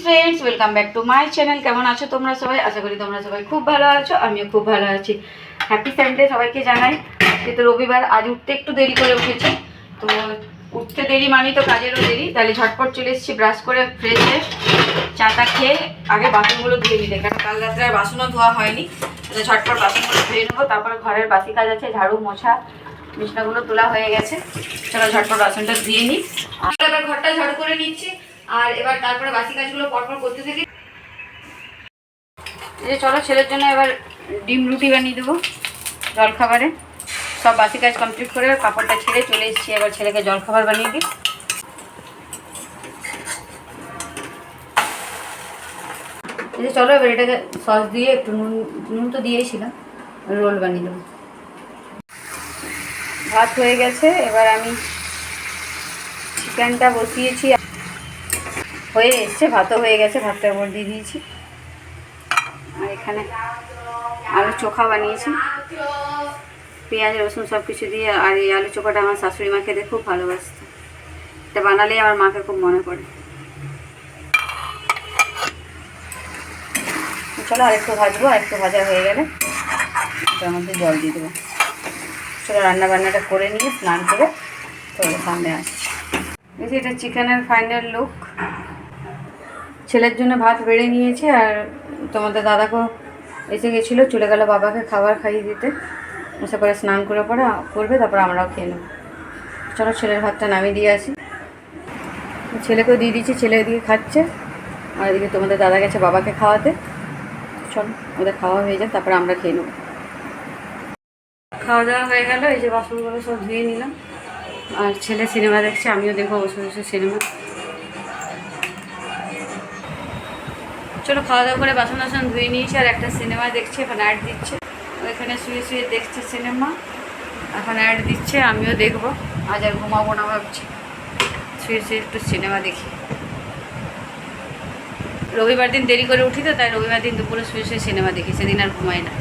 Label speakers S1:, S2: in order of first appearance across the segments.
S1: Friends, welcome back to my channel. কেমন আছো তোমরা সবাই? আশা করি তোমরা সবাই খুব ভালো আছো, আমিও খুব ভালো আছি। হ্যাপি সানডে সবাইকে জানাই। যেহেতু রবিবার, আজ উঠতে একটু দেরি করে উঠেছি, তো উঠতে দেরি মানে তো কাজেরও দেরি। তাহলে ঝটপট চলে এসেছি ব্রাশ করে, ফ্রেশ হয়ে চাটা খেয়ে আগে বাসনগুলো ধুয়ে নিতে, কারণ কাল রাত্রে আর বাসনও ধোয়া হয়নি। তাহলে ঝটপট বাসনগুলো ধুয়ে নেবো, তারপরে ঘরের বাসি কাজ আছে, ঝাড়ু মোছা, বিছনাগুলো তোলা হয়ে গেছে। চলো ঝটপট বাসনটা ধুয়ে নিই। এবার ঘরটা ঝাড়ু করে নিচ্ছি, আর এবার তারপরে বাসি কাজগুলো পরপর করতে থাকি। এই যে চলো ছেলের জন্য এবার ডিম রুটি বানিয়ে দেবো জলখাবারে। সব বাসি কাজ কমপ্লিট করে কাপড়টা ছেড়ে চলে এসেছি, এবার ছেলেকে জলখাবার বানিয়ে দিই। এই যে চলো এবার এটাকে সস দিয়ে একটু নুন তো দিয়েছিলাম, রোল বানিয়ে দেবো। ভাত হয়ে গেছে, এবার আমি চিকেনটা বসিয়েছি, হয়ে এসছে, ভাতও হয়ে গেছে, ভাতটার উপর দিয়ে দিয়েছি। আর এখানে আলু চোখা বানিয়েছি পেঁয়াজ রসুন সব কিছু দিয়ে। আর এই আলু চোখাটা আমার শাশুড়ি মা খেতে খুব ভালোবাসতো, এটা বানালেই আমার মাকে খুব মনে পড়ে। চলো আরেকটু ভাজবো, আরেকটু ভাজা হয়ে গেলে এটার মধ্যে জল দিয়ে দেবো। চলো রান্নাবান্নাটা করে নিয়ে স্নান করে তো সামনে আসছি। এই যে এটা চিকেনের ফাইনাল লুক। ছেলের জন্য ভাত বেড়ে নিয়েছি, আর তোমাদের দাদাকেও এসে গেছিলো, চলে গেল বাবাকে খাবার খাইয়ে দিতে। এসে পরে স্নান করে পরে করবে, তারপর আমরাও খেয়ে নেব। চলো ছেলের ভাতটা নামিয়ে দিয়ে আসি। ছেলেকেও দিয়ে দিচ্ছি, ছেলে এদিকে খাচ্ছে, আর এদিকে তোমাদের দাদা গেছে বাবাকে খাওয়াতে। চলো ওদের খাওয়া হয়ে যায়, তারপরে আমরা খেয়ে নেব। খাওয়া দাওয়া হয়ে গেল, এই যে বাসনগুলো সব ধুয়ে নিলাম, আর ছেলে সিনেমা দেখছে, আমিও দেখবো বসে বসে সিনেমা। চলো খাওয়া দাওয়া করে বাসন টাসন ধুয়ে নিয়েছি, আর একটা সিনেমা দেখছি, এখন অ্যাড দিচ্ছে, ওইখানে শুয়ে শুয়ে দেখছে সিনেমা, এখন অ্যাড দিচ্ছে, আমিও দেখবো। আজ আর ঘুমাবো না ভাবছি, শুয়ে শুয়ে একটু সিনেমা দেখি। রবিবার দিন দেরি করে উঠি তো, তাই রবিবার দিন দুপুরে শুয়ে শুয়ে সিনেমা দেখি, সেদিন আর ঘুমাই না।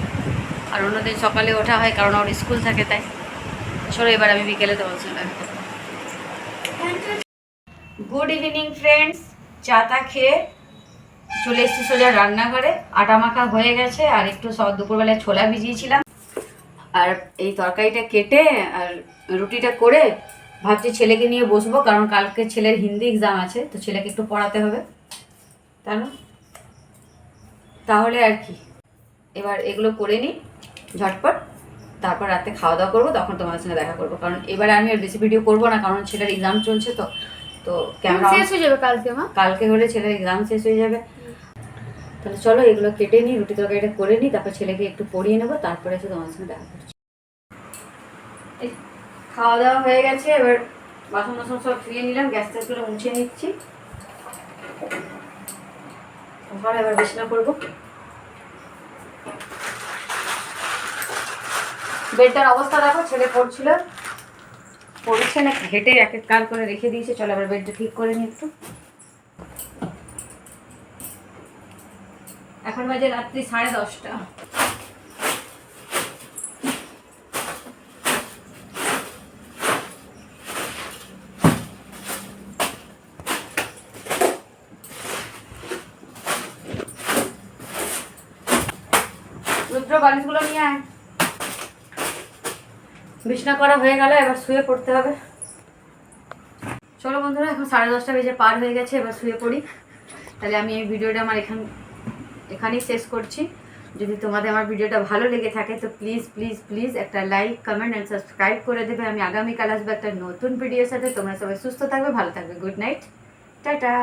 S1: আর অন্যদিন সকালে ওঠা হয়, কারণ ওর স্কুল থাকে তাই। চলো এবার আমি বিকেলে তোমার সঙ্গে। গুড ইভিনিং ফ্রেন্ডস, চা টা খেয়ে চলে এসেছি সোজা রান্নাঘরে। আটা মাখা হয়ে গেছে, আর একটু দুপুরবেলায় ছোলা ভিজিয়েছিলাম, আর এই তরকারিটা কেটে আর রুটিটা করে ভাবছি ছেলেকে নিয়ে বসবো, কারণ কালকে ছেলের হিন্দি এক্সাম আছে, তো ছেলেকে একটু পড়াতে হবে, তাই না? তাহলে আর কি, এবার এগুলো করে নিই ঝটপট, তারপর রাতে খাওয়া দাওয়া করবো, তখন তোমাদের সঙ্গে দেখা করবো। কারণ এবার আমি আর বেশি ভিডিও করবো না, কারণ ছেলের এক্সাম চলছে, তো তো ক্যামেরা
S2: শেষ হয়ে যাবে কালকে।
S1: কালকে হলে ছেলের এক্সাম শেষ হয়ে যাবে। তাহলে চলো এগুলো কেটে নিই, রুটি তরকারিটা করে নিই, তারপর ছেলেকে একটু পড়িয়ে নেবো, তারপরে এসে তোমার সঙ্গে দেখা করছি। এই খাওয়া দাওয়া হয়ে গেছে, এবার বাসন টাসন সব ধুয়ে নিলাম, গ্যাস ট্যাসগুলো মুছে নিচ্ছি। এবার বিছানা করবো। বেডটার অবস্থা দেখো, ছেলে পড়ছিল, পড়েছে না হেঁটে এক এক কাল করে রেখে দিয়েছে। চলো এবার বেডটা ঠিক করে নিই একটু। এখন বাজে রাত্রি 10:30। রুদ্র বালিশগুলো নিয়ে আয়। বিছানা করা হয়ে গেল, এবার শুয়ে পড়তে হবে। চলো বন্ধুরা, এখন 10:30 বেজে পার হয়ে গেছে, এবার শুয়ে পড়ি। তাহলে আমি এই ভিডিওটা আমার এখানেই শেষ করছি। যদি তোমাদের আমার ভিডিওটা ভালো লেগে থাকে তো প্লিজ প্লিজ প্লিজ একটা লাইক, কমেন্ট অ্যান্ড সাবস্ক্রাইব করে দেবে। আমি আগামীকাল আসবো একটা নতুন ভিডিওর সাথে। তোমরা সবাই সুস্থ থাকবে, ভালো থাকবে। Good night, tata.